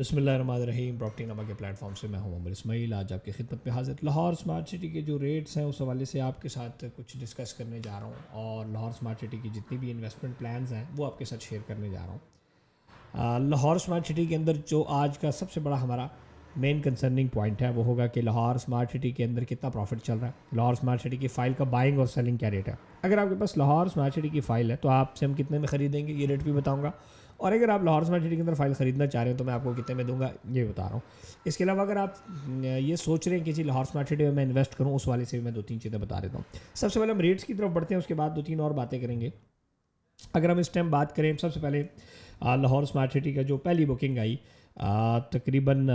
बिस्मिल्लाहिर्रहमानिर्रहीम। प्रॉपर्टी नामा के प्लेटफॉर्म से मैं हूं मोहम्मद इस्माइल। आज आपकी खिदमत में हाजिर लाहौर स्मार्ट सिटी के जो रेट्स हैं उस हवाले से आपके साथ कुछ डिस्कस करने जा रहा हूं और लाहौर स्मार्ट सिटी की जितनी भी इन्वेस्टमेंट प्लान्स हैं वो आपके साथ शेयर करने जा रहा हूं। लाहौर स्मार्ट सिटी के अंदर जो आज का सबसे बड़ा हमारा मेन कंसर्निंग पॉइंट है वो होगा कि लाहौर स्मार्ट सिटी के अंदर कितना प्रॉफिट चल रहा है, लाहौर स्मार्ट सिटी की फ़ाइल का बाइंग और सेलिंग क्या रेट है। अगर आपके पास लाहौर स्मार्ट सिटी की फ़ाइल है तो आपसे हम कितने में ख़रीदेंगे ये रेट भी बताऊंगा, और अगर आप लाहौर स्मार्ट सिटी के अंदर फ़ाइल ख़रीदना चाह रहे हो तो मैं आपको कितने में दूंगा ये बता रहा हूँ। इसके अलावा अगर आप ये सोच रहे हैं कि जी लाहौर स्मार्ट सिटी में मैं इन्वेस्ट करूँ, उस वाले से भी मैं दो तीन चीज़ें बता देता हूँ। सबसे पहले हम रेट्स की तरफ बढ़ते हैं, उसके बाद दो तीन और बातें करेंगे। अगर हम इस टाइम बात करें, सबसे पहले लाहौर स्मार्ट सिटी का जो पहली बुकिंग आई तकरीबन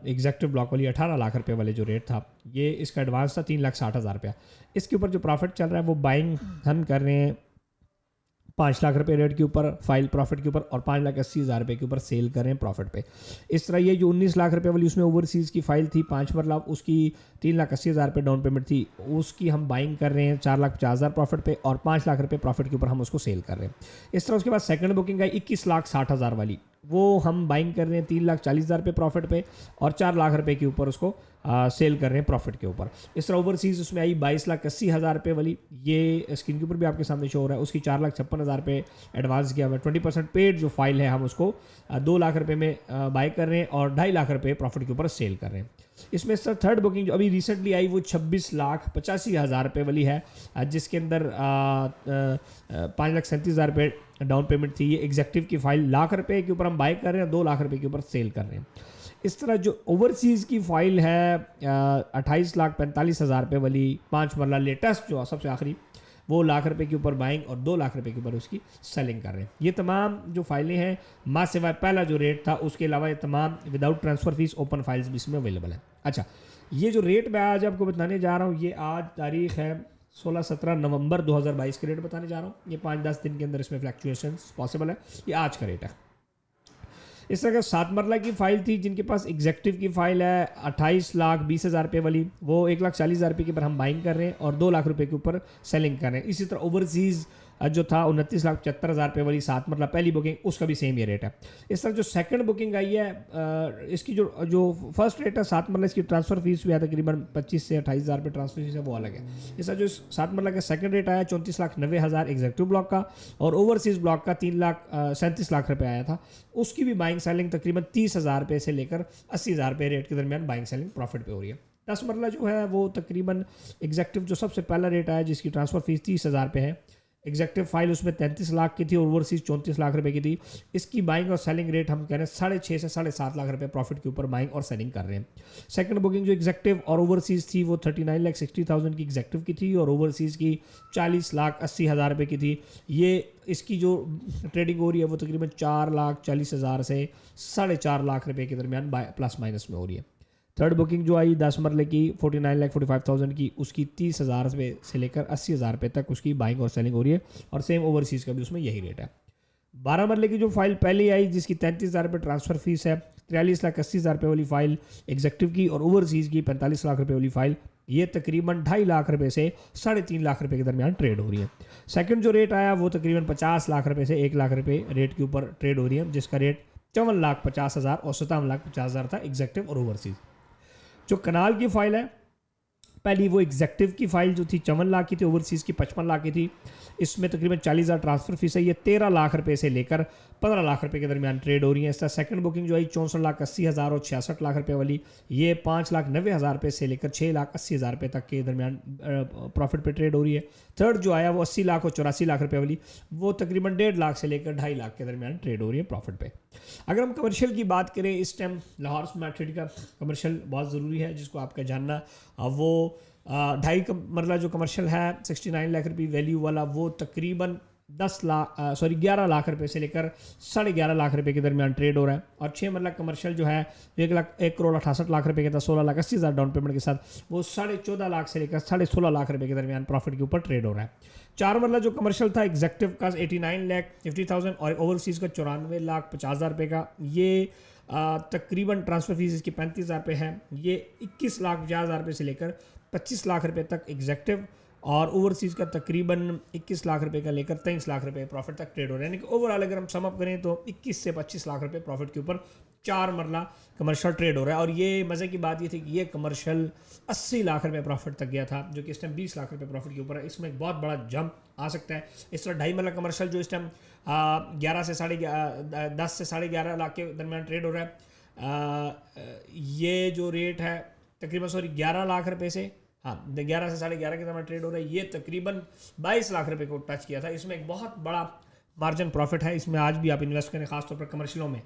एग्जैक्टिव ब्लॉक वाली 18 लाख रुपए वाले जो रेट था, ये इसका एडवांस था 3,60,000 रुपया। इसके ऊपर जो प्रॉफिट चल रहा है वो बाइंग हम कर रहे हैं 5 लाख रुपए रेट के ऊपर फाइल प्रॉफिट के ऊपर, और 5,80,000 रुपये के ऊपर सेल कर रहे हैं प्रॉफिट पे। इस तरह ये जो 19 लाख रुपए वाली उसमें ओवरसीज़ की फ़ाइल थी 5 मरला, उसकी 3,80,000 रुपये डाउन पेमेंट थी, उसकी हम बाइंग कर रहे हैं 4,50,000 प्रॉफिट पे और 5 लाख रुपये प्रॉफिट के ऊपर हम उसको सेल कर रहे हैं। इस तरह उसके बाद सेकंड बुकिंग आई 21,60,000 वाली, वो हम बाइंग कर रहे हैं 3,40,000 रुपये प्रॉफिट पे और 4 लाख रुपये के ऊपर उसको सेल कर रहे हैं प्रॉफिट के ऊपर। इस तरह ओवरसीज़ उसमें आई 22,80,000 रुपये वाली, ये स्क्रीन के ऊपर भी आपके सामने शो हो रहा है, उसकी 4,56,000 रुपये एडवांस किया हुआ है। 20% पेड जो फाइल है हम उसको 2 लाख रुपये में बाई कर रहे हैं और 2.5 लाख रुपये प्रॉफिट के ऊपर सेल कर रहे हैं। इसमें सर थर्ड बुकिंग जो अभी रिसेंटली आई वो 26,85,000 रुपये वाली है, जिसके अंदर 5,37,000 रुपये डाउन पेमेंट थी। ये एग्जेक्टिव की फ़ाइल लाख रुपये के ऊपर हम बाई कर रहे हैं, 2 लाख रुपये के ऊपर सेल कर रहे हैं। इस तरह जो ओवरसीज़ की फ़ाइल है 28,45,000 रुपये वाली 5 मरला लेटेस्ट जो सबसे आखिरी, वो लाख रुपए के ऊपर बाइंग और 2 लाख रुपए के ऊपर उसकी सेलिंग कर रहे हैं। ये तमाम जो फाइलें हैं माँ सिवाय पहला जो रेट था उसके अलावा ये तमाम without transfer fees open files भी इसमें अवेलेबल है। अच्छा, ये जो रेट मैं आज आपको बताने जा रहा हूँ, ये आज तारीख़ है 16-17 नवंबर 2022 के रेट बताने जा रहा हूँ। ये 5-10 दिन के अंदर इसमें फ्लैक्चुएशंस पॉसिबल है, ये आज का रेट है। इस तरह 7 मरला की फ़ाइल थी जिनके पास एग्जेक्टिव की फ़ाइल है 28,20,000 रुपये वाली, वो 1,40,000 रुपये के ऊपर हम बाइंग कर रहे हैं और 2 लाख रुपये के ऊपर सेलिंग कर रहे हैं। इसी तरह ओवरसीज़ जो था 29,75,000 रुपये वाली 7 मरला पहली बुकिंग, उसका भी सेम ये रेट है। इस तरह जो सेकंड बुकिंग आई है इसकी जो फर्स्ट रेट है 7 मरला, इसकी ट्रांसफ़र फीस भी है तकरीबन 25 से 28,000 रुपये ट्रांसफ़र फीस है, वो अलग है। इस तरह जो 7 मरला का सेकंड रेट आया 34,90,000 एग्जेक्टिव ब्लॉक का, और ओवरसीज़ ब्लॉक का 3,37,00,000 रुपये आया था। उसकी भी बाइंग सेलिंग तकरीबन 30,000 रुपये से लेकर 80,000 रुपये रेट के दरमियान बाइंग सेलिंग प्रॉफिट पे हो रही है। 10 मरला जो है वो तकरीबन एग्जेक्टिव जो सबसे पहला रेट आया जिसकी ट्रांसफ़र फीस 30,000 रुपये है, एग्जेक्टिव फाइल उसमें 33 लाख की थी और ओवरसीज 34 लाख रुपए की थी। इसकी बाइंग और सेलिंग रेट हम कह रहे हैं 6.5 से 7.5 लाख रुपए प्रॉफिट के ऊपर बाइंग और सेलिंग कर रहे हैं। सेकंड बुकिंग जो एग्जेक्टिव और ओवरसीज थी वो 39,60,000 की एग्जेक्टिव की थी और ओवरसीज की 40,80,000 रुपये की थी। ये इसकी जो ट्रेडिंग हो रही है वो तकरीबन 4,40,000 से 4.5 लाख रुपये के दरमियान प्लस माइनस में हो रही है। थर्ड बुकिंग जो आई 10 मरले की 49,45,000 की, उसकी 30,000 रुपये से लेकर 80,000 रुपये तक उसकी बाइंग और सेलिंग हो रही है, और सेम ओवरसीज़ का भी उसमें यही रेट है। 12 मरले की जो फाइल पहले आई जिसकी 33,000 रुपये ट्रांसफ़र फीस है, 43,80,000 रुपये वाली फ़ाइल एग्जेक्टिव की और ओवरसीज़ की 45 लाख रुपये वाली फ़ाइल, ये तकरीबन 2.5 लाख रुपये से 3.5 लाख रुपये के दरमियान ट्रेड हो रही है। सेकंड जो रेट आया वो तकरीबन 50 लाख रुपये से 1 लाख रुपये रेट के ऊपर ट्रेड हो रही है, जिसका रेट 54,50,000 और 57,50,000 था एग्जेक्टिव और ओवरसीज़। जो कनाल की फ़ाइल है पहली, वो एग्जेक्टिव की फ़ाइल जो थी 54 लाख की थी, ओवरसीज़ की 55 लाख की थी। इसमें तकरीबन 40,000 ट्रांसफ़र फीस है, ये 13 लाख रुपये से लेकर 15 लाख रुपये के दरमियान ट्रेड हो रही है। इसका सेकंड बुकिंग जो आई 64,80,000 और 66 लाख रुपये वाली, ये 5,90,000 रुपये से लेकर 6,80,000 रुपये तक के दरमियान प्रॉफिट पे ट्रेड हो रही है। थर्ड जो आया वो 80 लाख और 84 लाख रुपये वाली, वो तकरीबन 1.5 लाख से लेकर 2.5 लाख के दरमियान ट्रेड हो रही है प्रॉफिट पे। अगर हम कमर्शियल की बात करें, इस टाइम लाहौर स्मार्ट सिटी का कमर्शियल बहुत ज़रूरी है जिसको आपका जानना, वो 2.5 मरला जो कमर्शियल है 69 लाख रुपये वैल्यू वाला, वो तकरीबन 11 लाख रुपए से लेकर 11.5 लाख रुपए के दरमियान ट्रेड हो रहा है। और 6 मरला कमर्शियल जो है 1,68,00,000 रुपए का था, 16,80,000 डाउन पेमेंट के साथ, वो 14.5 लाख से लेकर 16.5 लाख रुपए के दरमियान प्रॉफिट के ऊपर ट्रेड हो रहा है। 4 मरला जो कमर्शियल था एग्जेक्टिव का 89,50,000 और ओवरसीज़ का 94,50,000 रुपये का, ये तकरीबन ट्रांसफ़र फीस इसकी 35,000 रुपये है। ये 21,50,000 रुपये से लेकर 25 लाख रुपये तक एग्जेक्टिव और ओवरसीज़ का तकरीबन 21 लाख रुपए का लेकर 23 लाख रुपए प्रॉफिट तक ट्रेड हो रहे हैं। यानी कि ओवरऑल अगर हम सम अप करें तो 21 से 25 लाख रुपए प्रॉफिट के ऊपर 4 मरला कमर्शियल ट्रेड हो रहा है। और ये मज़े की बात ये थी कि ये कमर्शियल 80 लाख रुपए प्रॉफिट तक गया था, जो कि इस टाइम 20 लाख रुपए प्रॉफिट के ऊपर है। इसमें एक बहुत बड़ा जंप आ सकता है। इस तरह 2.5 मरला कमर्शियल जो इस टाइम 11 से 10 से 11.5 लाख के दरमियान ट्रेड हो रहा है, ये जो रेट है तकरीबन 11 लाख रुपए से 11 से 11.5 के दरमियान ट्रेड हो रहा है, ये तकरीबन 22 लाख रुपए को टच किया था। इसमें एक बहुत बड़ा मार्जिन प्रॉफिट है, इसमें आज भी आप इन्वेस्ट करें, खासतौर पर कमर्शियलों में।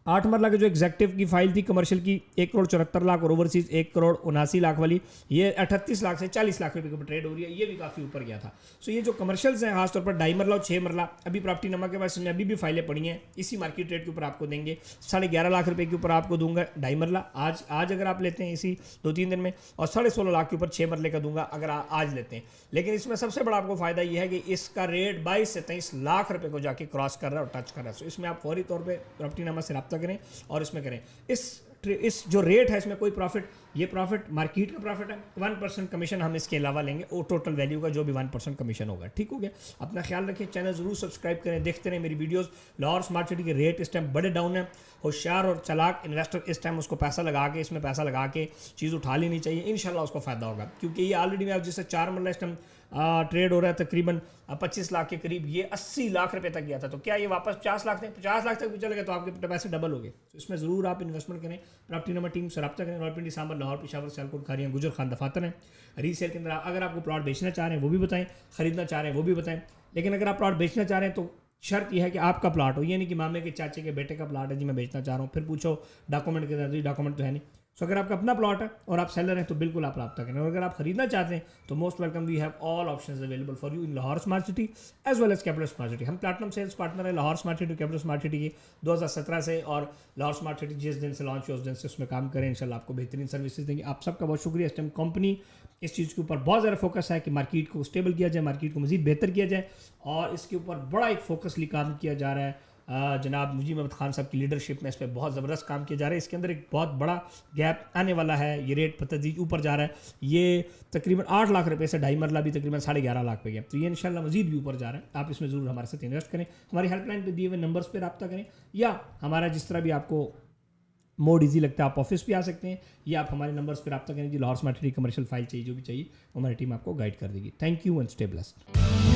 8 मरला की जो एग्जेक्टिव की फाइल थी कमर्शियल की 1 करोड़ 74 लाख और ओवरसीज 1 करोड़ 79 लाख वाली, ये 38 लाख से 40 लाख रुपए के ऊपर ट्रेड हो रही है, ये भी काफ़ी ऊपर गया था। सो ये जो कमर्शियल्स हैं खासतौर पर 2.5 मरला और 6 मरला, अभी प्रॉपर्टी नमा के पास इसमें अभी भी फाइलें पड़ी हैं, इसी मार्केट रेट के ऊपर आपको देंगे। 11.5 लाख रुपए के ऊपर आपको दूंगा 2.5 मरला आज अगर आप लेते हैं इसी 2-3 दिन में, और 16.5 लाख के ऊपर 6 मरले का दूंगा अगर आज लेते हैं। लेकिन इसमें सबसे बड़ा आपको फायदा ये है कि इसका रेट 22 से 23 लाख रुपए को जाके क्रॉस कर रहा है और टच कर रहा है। सो इसमें आप फौरी तौर पर प्रॉपर्टी नमा से रब्ता करें और इसमें करें। इस जो रेट है इसमें कोई प्रॉफिट, ये प्रॉफिट मार्केट का प्रॉफिट है, 1% कमीशन हम इसके अलावा लेंगे, और टोटल वैल्यू का जो भी 1% कमीशन होगा। ठीक हो गया, अपना ख्याल रखिए, चैनल जरूर सब्सक्राइब करें, देखते रहें मेरी वीडियोस। लाहौर स्मार्ट सिटी के रेट इस टाइम बड़े डाउन है, होशियार और चालाक इन्वेस्टर इस टाइम उसको पैसा लगा के, इसमें पैसा लगा के चीज़ उठा लेनी चाहिए, इंशाल्लाह उसको फायदा होगा। क्योंकि ये ऑलरेडी मैं जैसे 4 मरला इस टाइम ट्रेड हो रहा है तकरीबन 25 लाख के करीब, ये 80 लाख रुपए तक गया था। तो क्या ये वापस 50 लाख तक 50 लाख तक भी चले गए तो आपके पैसे डबल हो गए। तो इसमें ज़रूर आप इन्वेस्टमेंट करें, प्रॉपर्टी नंबर टीम से रब्ता करें। रावलपिंडी, सांबर, लाहौर, पेशावर, सियालकोट, खारियां, गुजर खान दफातर हैं। रीसेल के अंदर अगर आपको प्लॉट बेचना चाह रहे हैं वो भी बताएं, खरीदना चाह रहे हैं वो भी बताएं। लेकिन अगर आप प्लॉट बेचना चाह रहे हैं तो शर्त यह है कि आपका प्लॉट हो, ये नहीं कि मामे के चाचे के बेटे का प्लॉट है जी मैं बेचना चाह रहा हूँ, फिर पूछो डॉक्यूमेंट के अंदर, डॉक्यूमेंट तो है नहीं। सो अगर आपका अपना प्लॉट है और आप सेलर हैं तो बिल्कुल आप रब्ता करें। और अगर आप खरीदना चाहते हैं तो most welcome, we have all options available for you in Lahore smart city as well as capital smart city. हम प्लैटिनम सेल्स पार्टनर है Lahore smart city, capital smart city के 2017 से, और लाहौर स्मार्ट सिटी जिस दिन से लॉन्च हुआ उस दिन से उसमें काम करें, इंशाल्लाह आपको बेहतरीन सर्विसेज देंगे। आप सबका बहुत शुक्रिया। इस टाइम कंपनी इस चीज़ के ऊपर बहुत ज़्यादा फोकस है कि मार्केट को स्टेबल किया जाए, मार्केट को मज़ीद बेहतर किया जाए, और इसके ऊपर बड़ा एक फोकसली काम किया जा रहा है। जनाब मुजीब अहमद खान साहब की लीडरशिप में इस पर बहुत ज़बरदस्त काम किया जा रहा है। इसके अंदर एक बहुत बड़ा गैप आने वाला है, ये रेट तदरीज ऊपर जा रहा है, ये तकरीबन 8 लाख रुपए से 2.5 मरला भी तकरीबन 11.5 लाख पे गया, तो ये इंशाल्लाह मजीद भी ऊपर जा रहा है। आप इसमें ज़रूर हमारे साथ इन्वेस्ट करें, हमारी हेल्पलाइन पे दिए हुए नंबर्स पे रब्ता करें, या हमारा जिस तरह भी आपको मोड ईजी लगता है आप ऑफिस भी आ सकते हैं, या आप हमारे नंबर्स पर रब्ता करें जी। Lahore smart city commercial file चाहिए, जो भी चाहिए हमारी टीम आपको गाइड कर देगी। Thank you and stay blessed.